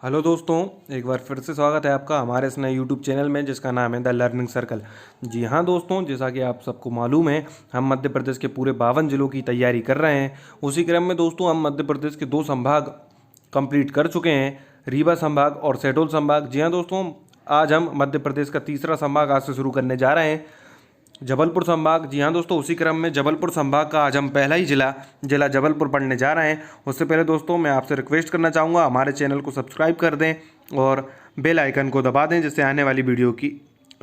Hello दोस्तों, एक बार फिर से स्वागत है आपका हमारे इस नए यूट्यूब चैनल में जिसका नाम है द लर्निंग सर्कल। जी हाँ दोस्तों, जैसा कि आप सबको मालूम है, हम मध्य प्रदेश के पूरे 52 जिलों की तैयारी कर रहे हैं। उसी क्रम में दोस्तों हम मध्य प्रदेश के 2 संभाग कंप्लीट कर चुके हैं, रीवा संभाग और शहडोल संभाग। जी हाँ दोस्तों, आज हम मध्य प्रदेश का तीसरा संभाग आज से शुरू करने जा रहे हैं, जबलपुर संभाग। जी हाँ दोस्तों, उसी क्रम में जबलपुर संभाग का आज हम पहला ही जिला जबलपुर पढ़ने जा रहे हैं। उससे पहले दोस्तों मैं आपसे रिक्वेस्ट करना चाहूँगा, हमारे चैनल को सब्सक्राइब कर दें और बेल आइकन को दबा दें, जिससे आने वाली वीडियो की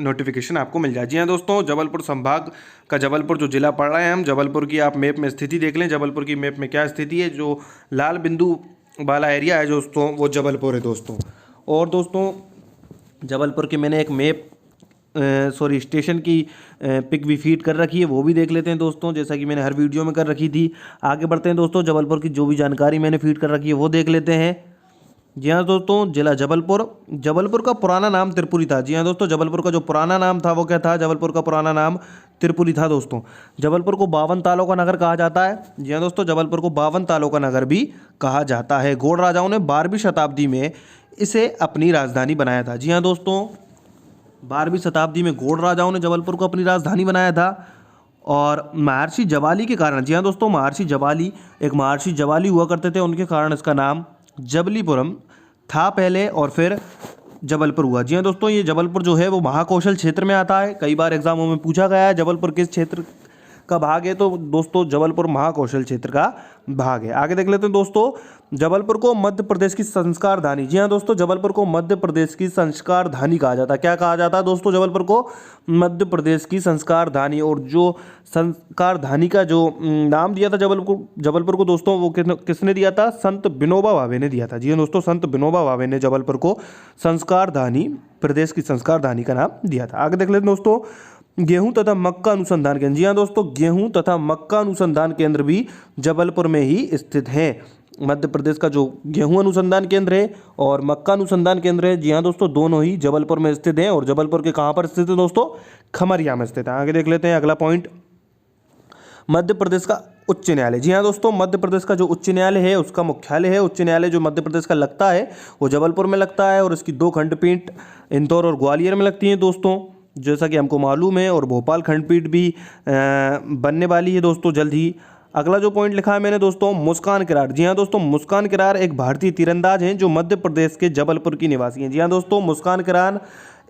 नोटिफिकेशन आपको मिल जाए। जी हाँ दोस्तों, जबलपुर संभाग का जबलपुर जो जिला पढ़ रहे हैं हम, जबलपुर की आप मैप में स्थिति देख लें। जबलपुर की मैप में क्या स्थिति है, जो लाल बिंदु वाला एरिया है दोस्तों, वो जबलपुर है दोस्तों। और दोस्तों जबलपुर की मैंने एक मैप स्टेशन की पिक भी फीड कर रखी है, वो भी देख लेते हैं दोस्तों, जैसा कि मैंने हर वीडियो में कर रखी थी। आगे बढ़ते हैं दोस्तों, जबलपुर की जो भी जानकारी मैंने फीड कर रखी है वो देख लेते हैं। जी हाँ दोस्तों, जिला जबलपुर का पुराना नाम त्रिपुरी था। जी हाँ दोस्तों, जबलपुर का जो पुराना नाम था वो क्या था, जबलपुर का पुराना नाम त्रिपुरी था दोस्तों। जबलपुर को 52 तालों का नगर कहा जाता है। जी हाँ दोस्तों, जबलपुर को 52 तालों का नगर भी कहा जाता है। गौड़ राजाओं ने 12वीं शताब्दी में इसे अपनी राजधानी बनाया था। जी हाँ दोस्तों, 12वीं शताब्दी में गौड़ राजाओं ने जबलपुर को अपनी राजधानी बनाया था। और महर्षि जवाली के कारण, जी हाँ दोस्तों, महर्षि जवाली हुआ करते थे, उनके कारण इसका नाम जबलीपुरम था पहले और फिर जबलपुर हुआ। जी हाँ दोस्तों, ये जबलपुर जो है वो महाकौशल क्षेत्र में आता है। कई बार एग्जामों में पूछा गया है जबलपुर किस क्षेत्र का भाग है, तो दोस्तों जबलपुर महाकौशल क्षेत्र का भाग है। आगे देख लेते हैं दोस्तों, जबलपुर को मध्य प्रदेश की संस्कार धानी। जी हाँ दोस्तों, जबलपुर को मध्य प्रदेश की संस्कार धानी कहा जाता है। क्या कहा जाता है दोस्तों, जबलपुर को मध्य प्रदेश की संस्कार धानी। और जो संस्कार धानी का जो नाम दिया था जबलपुर को दोस्तों, वो किसने दिया था, संत विनोबा भावे ने दिया था। जी हाँ दोस्तों, संत विनोबा भावे ने जबलपुर को संस्कार धानी, प्रदेश की संस्कार धानी का नाम दिया था। आगे देख लेते हैं दोस्तों, गेहूं तथा मक्का अनुसंधान केंद्र। जी हाँ दोस्तों, गेहूं तथा मक्का अनुसंधान केंद्र भी जबलपुर में ही स्थित है। मध्य प्रदेश का जो गेहूं अनुसंधान केंद्र है और मक्का अनुसंधान केंद्र है, जी हाँ दोस्तों, दोनों ही जबलपुर में स्थित हैं। और जबलपुर के कहाँ पर स्थित है दोस्तों, खमरिया में स्थित है। आगे देख लेते हैं अगला पॉइंट, मध्य प्रदेश का उच्च न्यायालय। जी हाँ दोस्तों, मध्य प्रदेश का जो उच्च न्यायालय है उसका मुख्यालय है। उच्च न्यायालय जो मध्य प्रदेश का लगता है वो जबलपुर में लगता है, और इसकी 2 खंडपीठ इंदौर और ग्वालियर में लगती हैं दोस्तों, जैसा कि हमको मालूम है। और भोपाल खंडपीठ भी बनने वाली है दोस्तों जल्द ही। अगला जो पॉइंट लिखा है मैंने दोस्तों, मुस्कान किरार। जी हाँ दोस्तों, मुस्कान किरार एक भारतीय तीरंदाज हैं जो मध्य प्रदेश के जबलपुर की निवासी हैं। जी हाँ दोस्तों, मुस्कान किरार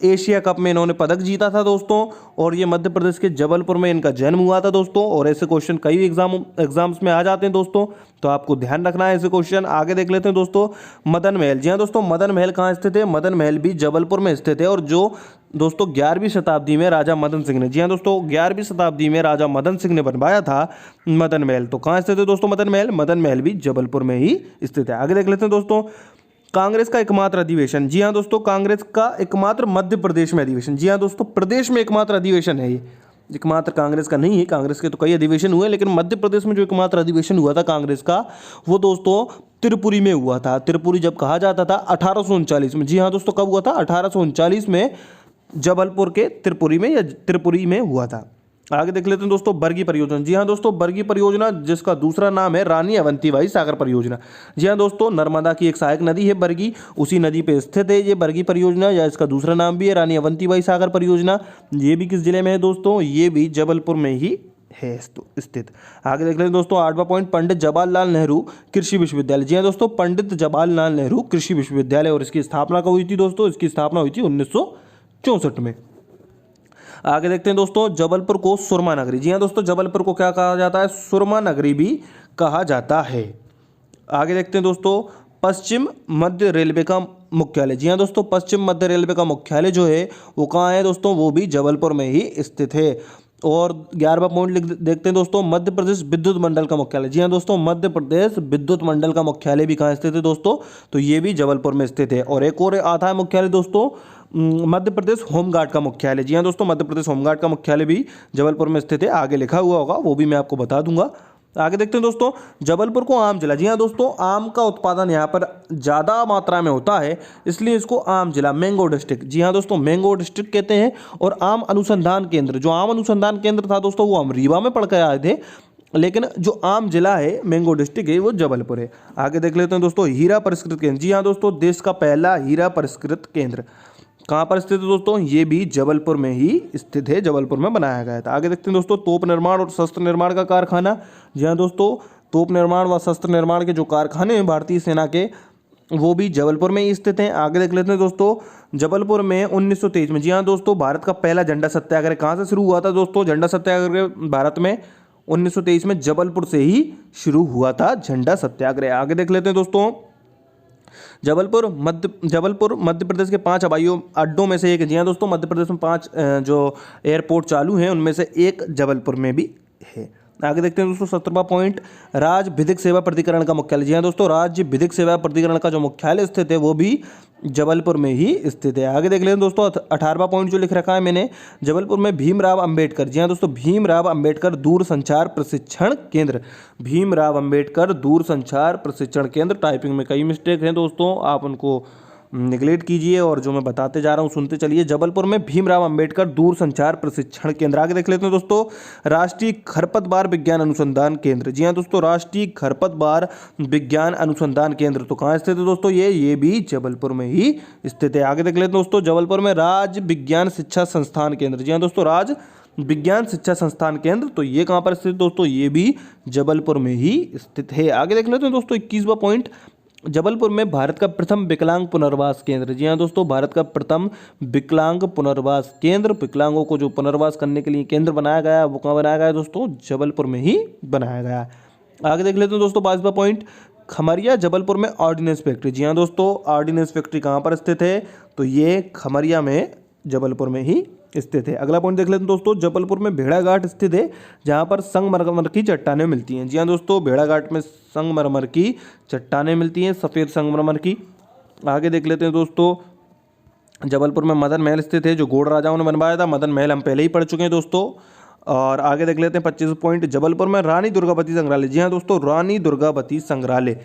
एशिया कप में इन्होंने पदक जीता था दोस्तों, और ये मध्य प्रदेश के जबलपुर में इनका जन्म हुआ था दोस्तों। और ऐसे क्वेश्चन कई एग्जाम्स में आ जाते हैं दोस्तों, तो आपको ध्यान रखना है ऐसे क्वेश्चन। आगे देख लेते हैं दोस्तों, मदन महल। जी हाँ दोस्तों, मदन महल कहाँ स्थित है, मदन महल भी जबलपुर में स्थित है। और जो दोस्तों 11वीं शताब्दी में राजा मदन सिंह ने, जी हाँ दोस्तों, 11वीं शताब्दी में राजा मदन सिंह ने बनवाया था मदन महल। तो कहाँ स्थित है दोस्तों मदन महल भी जबलपुर में ही स्थित है। आगे देख लेते हैं दोस्तों, कांग्रेस का एकमात्र अधिवेशन। जी हाँ दोस्तों, कांग्रेस का एकमात्र मध्य प्रदेश में अधिवेशन। जी हाँ दोस्तों, प्रदेश में एकमात्र अधिवेशन है ये, एकमात्र कांग्रेस का नहीं है। कांग्रेस के तो कई अधिवेशन हुए, लेकिन मध्य प्रदेश में जो एकमात्र अधिवेशन हुआ था कांग्रेस का, वो दोस्तों त्रिपुरी में हुआ था। त्रिपुरी जब कहा जाता था 1839 में। जी हाँ दोस्तों, कब हुआ था, 1839 में जबलपुर के त्रिपुरी में या त्रिपुरी में हुआ था। आगे देख लेते हैं दोस्तों, बरगी परियोजना। जी हाँ दोस्तों, बरगी परियोजना जिसका दूसरा नाम है रानी अवंतीबाई सागर परियोजना। जी हाँ दोस्तों, नर्मदा की एक सहायक नदी है बरगी, उसी नदी पे स्थित है ये बरगी परियोजना, या इसका दूसरा नाम भी है रानी अवंतीबाई सागर परियोजना। ये भी किस जिले में है दोस्तों, ये भी जबलपुर में ही है स्थित। आगे देख लेते हैं दोस्तों, 8वां पॉइंट, पंडित जवाहरलाल नेहरू कृषि विश्वविद्यालय। जी हाँ दोस्तों, पंडित जवाहरलाल नेहरू कृषि विश्वविद्यालय, और इसकी स्थापना कब हुई थी दोस्तों, इसकी स्थापना हुई थी 1964 में। आगे देखते हैं दोस्तों, जबलपुर को सुरमा नगरी। जी हाँ दोस्तों, जबलपुर को क्या कहा जाता है, सुरमा नगरी भी कहा जाता है। आगे देखते हैं दोस्तों, पश्चिम मध्य रेलवे का मुख्यालय। जी हाँ दोस्तों, पश्चिम मध्य रेलवे का मुख्यालय जो है वो कहाँ है दोस्तों, वो भी जबलपुर में ही स्थित है। और 11वां पॉइंट देखते हैं दोस्तों, मध्य प्रदेश विद्युत मंडल का मुख्यालय। जी हाँ दोस्तों, मध्य प्रदेश विद्युत मंडल का मुख्यालय भी कहाँ स्थित है दोस्तों, तो ये भी जबलपुर में स्थित है। और एक और आता है मुख्यालय दोस्तों, मध्य प्रदेश होमगार्ड का मुख्यालय। जी हाँ दोस्तों, मध्य प्रदेश होमगार्ड का मुख्यालय भी जबलपुर में स्थित है। आगे लिखा हुआ होगा, वो भी मैं आपको बता दूंगा। आगे देखते हैं दोस्तों, जबलपुर को आम जिला। जी हाँ दोस्तों, आम का उत्पादन यहाँ पर ज़्यादा मात्रा में होता है, इसलिए इसको आम जिला, मैंगो डिस्ट्रिक्ट। जी हाँ दोस्तों, मैंगो डिस्ट्रिक्ट कहते हैं। और आम अनुसंधान केंद्र, जो आम अनुसंधान केंद्र था दोस्तों, वो हम रीवा में पढ़ कर आए थे। लेकिन जो आम जिला है मैंगो डिस्ट्रिक्ट है वो जबलपुर है। आगे देख लेते हैं दोस्तों, हीरा परिष्कृत केंद्र। जी हाँ दोस्तों, देश का पहला हीरा परिष्कृत केंद्र कहाँ पर स्थित है दोस्तों? ये भी जबलपुर में ही स्थित है, जबलपुर में बनाया गया था। आगे देखते हैं दोस्तों, तोप निर्माण और शस्त्र निर्माण का कारखाना। जी हाँ दोस्तों, तोप निर्माण व शस्त्र निर्माण के जो कारखाने हैं भारतीय सेना के, वो भी जबलपुर में ही स्थित हैं। आगे देख लेते हैं दोस्तों, जबलपुर में 1923 में, जी हाँ दोस्तों, भारत का पहला झंडा सत्याग्रह कहाँ से शुरू हुआ था दोस्तों? झंडा सत्याग्रह भारत में 1923 में जबलपुर से ही शुरू हुआ था, झंडा सत्याग्रह। आगे देख लेते हैं दोस्तों, जबलपुर मध्य प्रदेश के 5 हवाई अड्डों में से एक है। जी हाँ दोस्तों, मध्य प्रदेश में 5 जो एयरपोर्ट चालू हैं उनमें से एक जबलपुर में भी है। आगे देखते हैं दोस्तों, 17वां पॉइंट, राज्य विधिक सेवा प्राधिकरण का मुख्यालय। जी हाँ दोस्तों, राज्य विधिक सेवा प्राधिकरण का जो मुख्यालय स्थित है वो भी जबलपुर में ही स्थित है। आगे देख लेते हैं दोस्तों, 18वां पॉइंट जो लिख रखा है मैंने, जबलपुर में भीमराव अंबेडकर। जी हाँ दोस्तों, भीमराव अंबेडकर दूरसंचार प्रशिक्षण केंद्र। भीमराव अंबेडकर दूरसंचार प्रशिक्षण केंद्र। टाइपिंग में कई मिस्टेक हैं दोस्तों, आप उनको निगलेक्ट कीजिए और जो मैं बताते जा रहा हूँ सुनते चलिए। जबलपुर में भीमराव अंबेडकर दूरसंचार प्रशिक्षण केंद्र। आगे देख लेते हैं दोस्तों, राष्ट्रीय खरपतवार विज्ञान अनुसंधान केंद्र। जी हाँ दोस्तों, राष्ट्रीय खरपतवार विज्ञान अनुसंधान केंद्र तो कहाँ स्थित है दोस्तों? ये भी जबलपुर में ही स्थित है। आगे देख लेते हैं दोस्तों, जबलपुर में राज्य विज्ञान शिक्षा संस्थान केंद्र। जी हाँ दोस्तों, राज्य विज्ञान शिक्षा संस्थान केंद्र तो ये कहाँ पर स्थित दोस्तों? ये भी जबलपुर में ही स्थित है। आगे देख लेते हैं दोस्तों, 21वां पॉइंट, जबलपुर में भारत का प्रथम विकलांग पुनर्वास केंद्र। जी हाँ दोस्तों, भारत का प्रथम विकलांग पुनर्वास केंद्र। विकलांगों को जो पुनर्वास करने के लिए केंद्र बनाया गया है वो कहाँ बनाया गया है दोस्तों? जबलपुर में ही बनाया गया है। आगे देख लेते हैं दोस्तों, 22वां पॉइंट, खमरिया जबलपुर में ऑर्डिनेंस फैक्ट्री। जी हाँ दोस्तों, ऑर्डिनेंस फैक्ट्री कहाँ पर स्थित है? तो ये खमरिया में जबलपुर में ही स्थित है। अगला पॉइंट देख लेते हैं दोस्तों, जबलपुर में भेड़ाघाट स्थित है जहाँ पर संगमरमर की चट्टानें मिलती हैं। जी हाँ दोस्तों, भेड़ाघाट में संगमरमर की चट्टानें मिलती हैं, सफ़ेद संगमरमर की। आगे देख लेते हैं दोस्तों, जबलपुर में मदन महल स्थित है जो गौड़ राजाओं ने बनवाया था। मदन महल हम पहले ही पढ़ चुके हैं दोस्तों। और आगे देख लेते हैं 25 पॉइंट, जबलपुर में रानी दुर्गावती संग्रहालय। जी हाँ दोस्तों, रानी दुर्गावती संग्रहालय।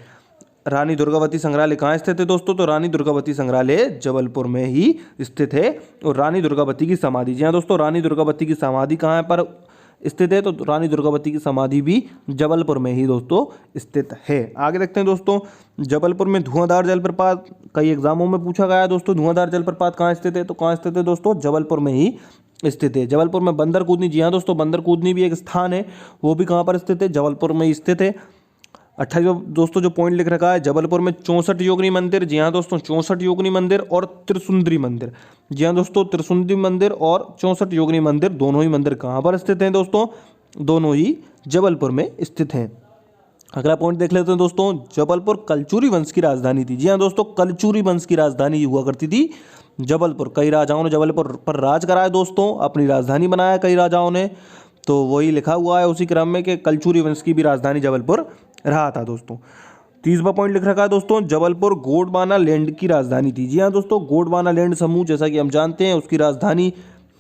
रानी दुर्गावती संग्रहालय कहाँ स्थित है दोस्तों? तो रानी दुर्गावती संग्रहालय जबलपुर में ही स्थित है। और रानी दुर्गावती की समाधि, जी हाँ दोस्तों, रानी दुर्गावती की समाधि कहाँ पर स्थित है? तो रानी दुर्गावती की समाधि भी जबलपुर में ही दोस्तों स्थित है। आगे देखते हैं दोस्तों, जबलपुर में धुआंधार जलप्रपात कई एग्जामों में पूछा गया है दोस्तों। धुआंधार जलप्रपात कहाँ स्थित है? तो कहाँ स्थित है दोस्तों? जबलपुर में ही स्थित है। जबलपुर में बंदर कूदनी, जी हाँ दोस्तों, बंदर कूदनी भी एक स्थान है, वो भी कहाँ पर स्थित है? जबलपुर में ही स्थित है। 28 दोस्तों जो पॉइंट लिख रखा है, जबलपुर में 64 योगिनी मंदिर। जी हाँ दोस्तों, 64 योगिनी मंदिर और त्रिसुंदरी मंदिर। जी हाँ दोस्तों, त्रिसुंदरी मंदिर और 64 योगिनी मंदिर, दोनों ही मंदिर कहाँ पर स्थित हैं दोस्तों? दोनों ही जबलपुर में स्थित हैं। अगला पॉइंट देख लेते हैं दोस्तों, जबलपुर कलचुरी वंश की राजधानी थी। जी हाँ दोस्तों, कलचुरी वंश की राजधानी हुआ करती थी जबलपुर। कई राजाओं ने जबलपुर पर राज करा है दोस्तों, अपनी राजधानी बनाया कई राजाओं ने, तो वही लिखा हुआ है उसी क्रम में कि कलचुरी वंश की भी राजधानी जबलपुर रहा था दोस्तों। 30वां पॉइंट लिख रखा है दोस्तों, जबलपुर गोंडवाना लैंड की राजधानी थी। जी हाँ दोस्तों, गोंडवाना लैंड समूह जैसा कि हम जानते हैं उसकी राजधानी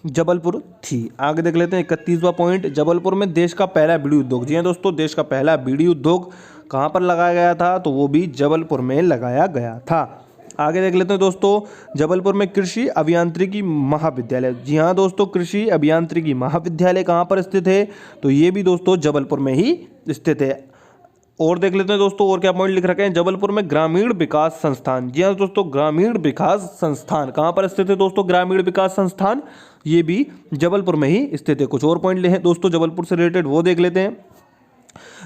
जबलपुर थी। आगे देख लेते हैं 31वां पॉइंट, जबलपुर में देश का पहला बीड़ी उद्योग। जी हाँ दोस्तों, देश का पहला बीड़ी उद्योग कहाँ पर लगाया गया था? तो वो भी जबलपुर में लगाया गया था। आगे देख लेते हैं दोस्तों, जबलपुर में कृषि अभियांत्रिकी महाविद्यालय। जी हाँ दोस्तों, कृषि अभियांत्रिकी महाविद्यालय कहाँ पर स्थित है? तो ये भी दोस्तों जबलपुर में ही स्थित है। और देख लेते हैं दोस्तों, और क्या पॉइंट लिख रखे हैं, जबलपुर में ग्रामीण विकास संस्थान। जी हाँ दोस्तों, ग्रामीण विकास संस्थान कहाँ पर स्थित है दोस्तों? ग्रामीण विकास संस्थान ये भी जबलपुर में ही स्थित है। कुछ और पॉइंट ले हैं दोस्तों जबलपुर से रिलेटेड, वो देख लेते हैं।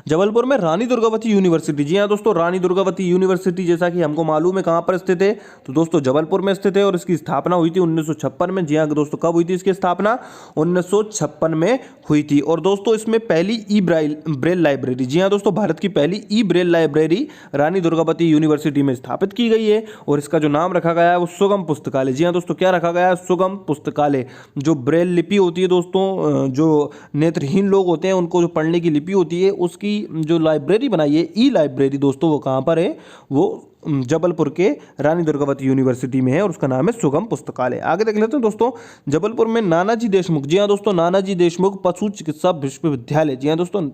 जबलपुर में रानी दुर्गावती यूनिवर्सिटी। जी हाँ दोस्तों, रानी दुर्गावती यूनिवर्सिटी जैसा कि हमको मालूम है कहाँ पर स्थित है, तो दोस्तों जबलपुर में स्थित है और इसकी स्थापना हुई थी 1956 में। जी हाँ दोस्तों, कब हुई थी इसकी स्थापना? 1956 में हुई थी। और दोस्तों इसमें पहली ई ब्रेल लाइब्रेरी, जी हाँ दोस्तों, भारत की पहली ई Braille library Rani Durgavati university में स्थापित की गई है और इसका जो नाम रखा गया है वो सुगम पुस्तकालय। जी हाँ दोस्तों, क्या रखा गया है? सुगम पुस्तकालय। जो ब्रेल लिपि होती है दोस्तों, जो नेत्रहीन लोग होते हैं उनको जो पढ़ने की लिपि होती है उसकी जो लाइब्रेरी बनाई है, ई लाइब्रेरी दोस्तों, वो कहाँ पर है? वो जबलपुर के रानी दुर्गावती यूनिवर्सिटी में है और उसका नाम है सुगम पुस्तकालय। आगे देख लेते हैं दोस्तों, जबलपुर में नानाजी देशमुख। जी हाँ दोस्तों, नानाजी देशमुख पशु चिकित्सा विश्वविद्यालय। जी हाँ दोस्तों,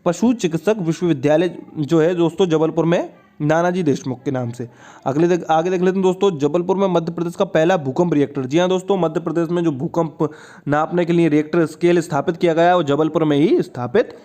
पशु चिकित्सक विश्वविद्यालय जो है दोस्तों जबलपुर में नानाजी देशमुख के नाम से। आगे देख लेते हैं दोस्तों, जबलपुर में मध्य प्रदेश का पहला भूकंप रिएक्टर। जी हाँ दोस्तों, मध्य प्रदेश में जो भूकंप नापने के लिए रिएक्टर स्केल स्थापित किया गया है वो जबलपुर में ही स्थापित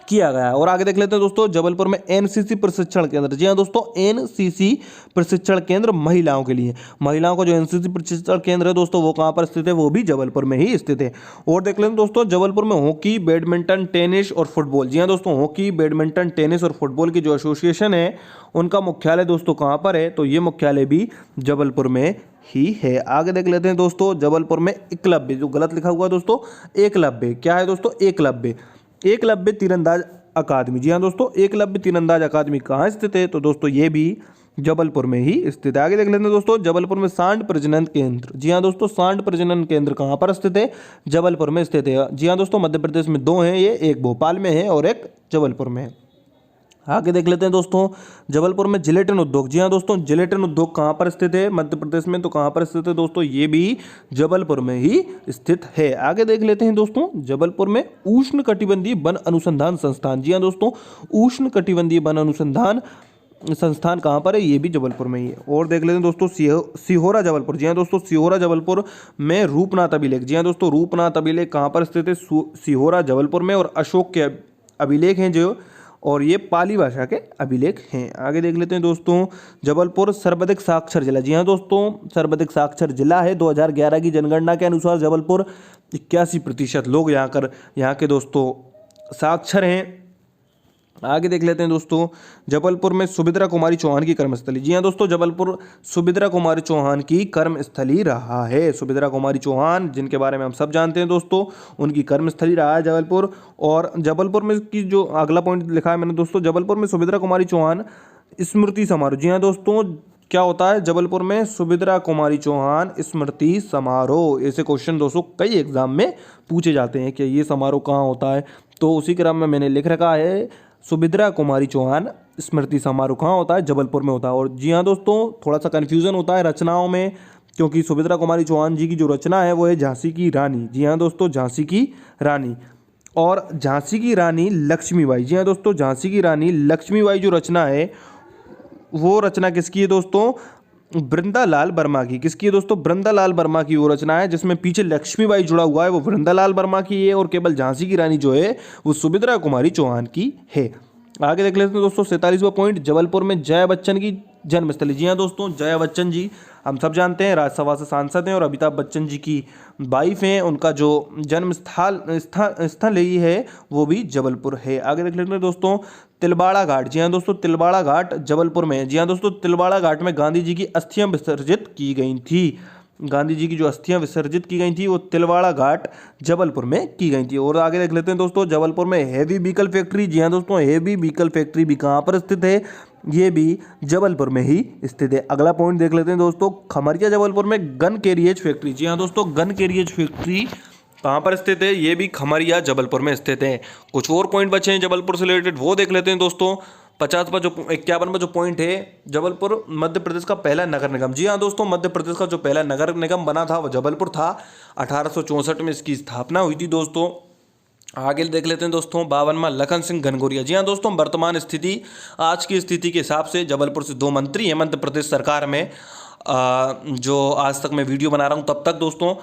किया गया है। और आगे देख लेते हैं दोस्तों, जबलपुर में एनसीसी प्रशिक्षण केंद्र। जी हाँ दोस्तों, एनसीसी प्रशिक्षण केंद्र महिलाओं के लिए, महिलाओं का जो एनसीसी प्रशिक्षण केंद्र है दोस्तों वो कहाँ पर स्थित है, वो भी जबलपुर में ही स्थित है। और देख लेते हैं दोस्तों, जबलपुर में हॉकी, बैडमिंटन, टेनिस और फुटबॉल। जी हाँ दोस्तों, हॉकी, बैडमिंटन, टेनिस और फुटबॉल की जो एसोसिएशन है उनका मुख्यालय दोस्तों कहाँ पर है, तो ये मुख्यालय भी जबलपुर में ही है। आगे देख लेते हैं दोस्तों, जबलपुर में एकलव्य, जो गलत लिखा हुआ है दोस्तों, एकलव्य क्या है दोस्तों, एकलव्य, एकलव्य तीरंदाज अकादमी। जी हाँ दोस्तों, एकलव्य तीरंदाज अकादमी कहाँ स्थित है, तो दोस्तों ये भी जबलपुर में ही स्थित है। आगे देख लेते हैं दोस्तों, जबलपुर में सांड प्रजनन केंद्र। जी हाँ दोस्तों, सांड प्रजनन केंद्र कहाँ पर स्थित है, जबलपुर में स्थित है। जी हाँ दोस्तों, मध्य प्रदेश में 2 हैं ये, एक भोपाल में है और एक जबलपुर में है। आगे देख लेते हैं दोस्तों, जबलपुर में जिलेटिन उद्योग। जी हाँ दोस्तों, जिलेटिन उद्योग कहाँ पर स्थित है, मध्य प्रदेश में, तो कहाँ पर स्थित है दोस्तों, ये भी जबलपुर में ही स्थित है। आगे देख लेते हैं दोस्तों, जबलपुर में उष्ण कटिबंधीय वन अनुसंधान संस्थान। जी हाँ दोस्तों, उष्ण कटिबंधीय वन अनुसंधान संस्थान कहाँ पर है, ये भी जबलपुर में ही है। और देख लेते हैं दोस्तों, सिहोरा जबलपुर। जी हाँ दोस्तों, सिहोरा जबलपुर में रूपनाथ अभिलेख। जी हाँ दोस्तों, रूपनाथ अभिलेख कहाँ पर स्थित है, सिहोरा जबलपुर में। और अशोक के अभिलेख हैं जो, और ये पाली भाषा के अभिलेख हैं। आगे देख लेते हैं दोस्तों, जबलपुर सर्वाधिक साक्षर जिला। जी हाँ दोस्तों, सर्वाधिक साक्षर जिला है। 2011 की जनगणना के अनुसार जबलपुर 81% लोग यहाँ के दोस्तों साक्षर हैं। आगे देख लेते हैं दोस्तों, जबलपुर में सुभद्रा कुमारी चौहान की कर्मस्थली। जी हाँ दोस्तों, जबलपुर सुभद्रा कुमारी चौहान की कर्मस्थली रहा है। सुभद्रा कुमारी चौहान जिनके बारे में हम सब जानते हैं दोस्तों, उनकी कर्मस्थली रहा है जबलपुर। और जबलपुर में की जो अगला पॉइंट लिखा है मैंने दोस्तों, जबलपुर में सुभद्रा कुमारी चौहान स्मृति समारोह। जी हाँ दोस्तों, क्या होता है जबलपुर में सुभद्रा कुमारी चौहान स्मृति समारोह। ऐसे क्वेश्चन दोस्तों कई एग्जाम में पूछे जाते हैं कि ये समारोह कहाँ होता है, तो उसी क्रम में मैंने लिख रखा है, सुभद्रा कुमारी चौहान स्मृति समारोह कहाँ होता है, जबलपुर में होता है। और जी हाँ दोस्तों, थोड़ा सा कन्फ्यूज़न होता है रचनाओं में, क्योंकि सुभद्रा कुमारी चौहान जी की जो रचना है वो है झांसी की रानी। जी हाँ दोस्तों, झांसी की रानी। और झांसी की रानी लक्ष्मीबाई। जी हाँ दोस्तों, झांसी की रानी लक्ष्मीबाई जो रचना है वो रचना किसकी है दोस्तों, वृंदालाल वर्मा की। किसकी है दोस्तों, वृंदालाल वर्मा की वो रचना है, जिसमें पीछे लक्ष्मीबाई जुड़ा हुआ है वो वृंदालाल वर्मा की है, और केवल झांसी की रानी जो है वो सुभद्रा कुमारी चौहान की है। आगे देख लेते हैं दोस्तों, 47वां पॉइंट, जबलपुर में जया बच्चन की जन्मस्थली। जी हाँ दोस्तों, जया बच्चन जी हम सब जानते हैं राज्यसभा से सांसद हैं और अमिताभ बच्चन जी की वाइफ हैं। उनका जो जन्म स्थल ही है वो भी जबलपुर है। आगे देख लेते हैं दोस्तों, तिलवाड़ा घाट। जी हाँ दोस्तों, तिलवाड़ा घाट जबलपुर में है। जी हाँ दोस्तों, तिलवाड़ा घाट में गांधी जी की अस्थियां विसर्जित की गई थी। गांधी जी की जो अस्थियां विसर्जित की गई थी वो तिलवाड़ा घाट जबलपुर में की गई थी। और आगे देख लेते हैं दोस्तों, जबलपुर में हैवी व्हीकल फैक्ट्री। जी हाँ दोस्तों, हैवी व्हीकल फैक्ट्री भी कहाँ पर स्थित है, ये भी जबलपुर में ही स्थित है। अगला पॉइंट देख लेते हैं दोस्तों, खमरिया जबलपुर में गन कैरियज फैक्ट्री। जी हाँ दोस्तों, गन कैरियज फैक्ट्री कहाँ पर स्थित है, ये भी खमरिया जबलपुर में स्थित है। कुछ और पॉइंट बचे हैं जबलपुर से रिलेटेड, वो देख लेते हैं दोस्तों। 51वां जो पॉइंट है, जबलपुर मध्य प्रदेश का पहला नगर निगम। जी हाँ दोस्तों, मध्य प्रदेश का जो पहला नगर निगम बना था वो जबलपुर था। 1864 में इसकी स्थापना हुई थी दोस्तों। आगे देख लेते हैं दोस्तों, 52वां लखन सिंह घनघोरिया। जी हाँ दोस्तों, वर्तमान स्थिति, आज की स्थिति के हिसाब से जबलपुर से 2 मंत्री हैं मध्य प्रदेश सरकार में। जो आज तक मैं वीडियो बना रहा हूँ तब तक दोस्तों,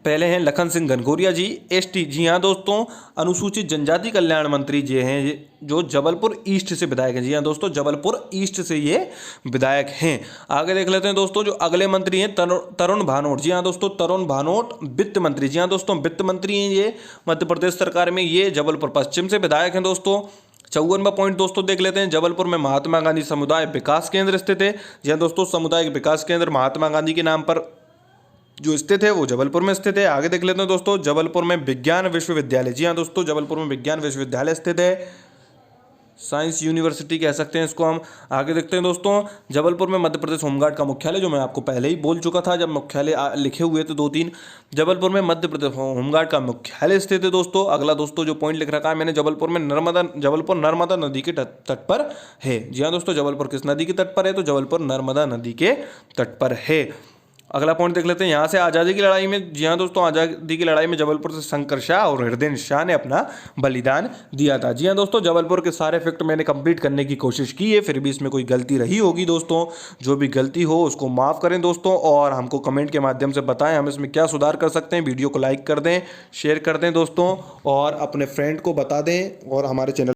पहले हैं लखन सिंह घनघोरिया जी, एसटी। जी हाँ दोस्तों, अनुसूचित जनजाति कल्याण मंत्री जी हैं, जो जबलपुर ईस्ट से विधायक हैं। जी हाँ दोस्तों, जबलपुर ईस्ट से ये विधायक हैं। आगे देख लेते हैं दोस्तों, जो अगले मंत्री हैं तरुण भानोट। जी हाँ दोस्तों, तरुण भानोट वित्त मंत्री। जी हाँ दोस्तों, वित्त मंत्री हैं ये मध्य प्रदेश सरकार में, ये जबलपुर पश्चिम से विधायक हैं दोस्तों। 54वां पॉइंट दोस्तों देख लेते हैं, जबलपुर में महात्मा गांधी समुदाय विकास केंद्र स्थित है। जी हाँ दोस्तों, सामुदायिक विकास केंद्र महात्मा गांधी के नाम पर जो स्थित है वो जबलपुर में स्थित है। आगे देख लेते हैं दोस्तों, जबलपुर में विज्ञान विश्वविद्यालय। जी हाँ दोस्तों, जबलपुर में विज्ञान विश्वविद्यालय स्थित है, साइंस यूनिवर्सिटी कह सकते हैं इसको हम। आगे देखते हैं दोस्तों, जबलपुर में मध्य प्रदेश होमगार्ड का मुख्यालय, जो मैं आपको पहले ही बोल चुका था जब मुख्यालय लिखे हुए थे 2-3। जबलपुर में मध्य प्रदेश होमगार्ड का मुख्यालय स्थित है दोस्तों। अगला दोस्तों जो पॉइंट लिख रखा है मैंने, जबलपुर नर्मदा नदी के तट पर है। जी हाँ दोस्तों, जबलपुर किस नदी के तट पर है, तो जबलपुर नर्मदा नदी के तट पर है। अगला पॉइंट देख लेते हैं, यहाँ से आज़ादी की लड़ाई में। जी हाँ दोस्तों, आज़ादी की लड़ाई में जबलपुर से शंकर शाह और हृदय शाह ने अपना बलिदान दिया था। जी हाँ दोस्तों, जबलपुर के सारे फैक्ट मैंने कंप्लीट करने की कोशिश की है, फिर भी इसमें कोई गलती रही होगी दोस्तों, जो भी गलती हो उसको माफ़ करें दोस्तों, और हमको कमेंट के माध्यम से बताएं हम इसमें क्या सुधार कर सकते हैं। वीडियो को लाइक कर दें, शेयर कर दें दोस्तों, और अपने फ्रेंड को बता दें, और हमारे चैनल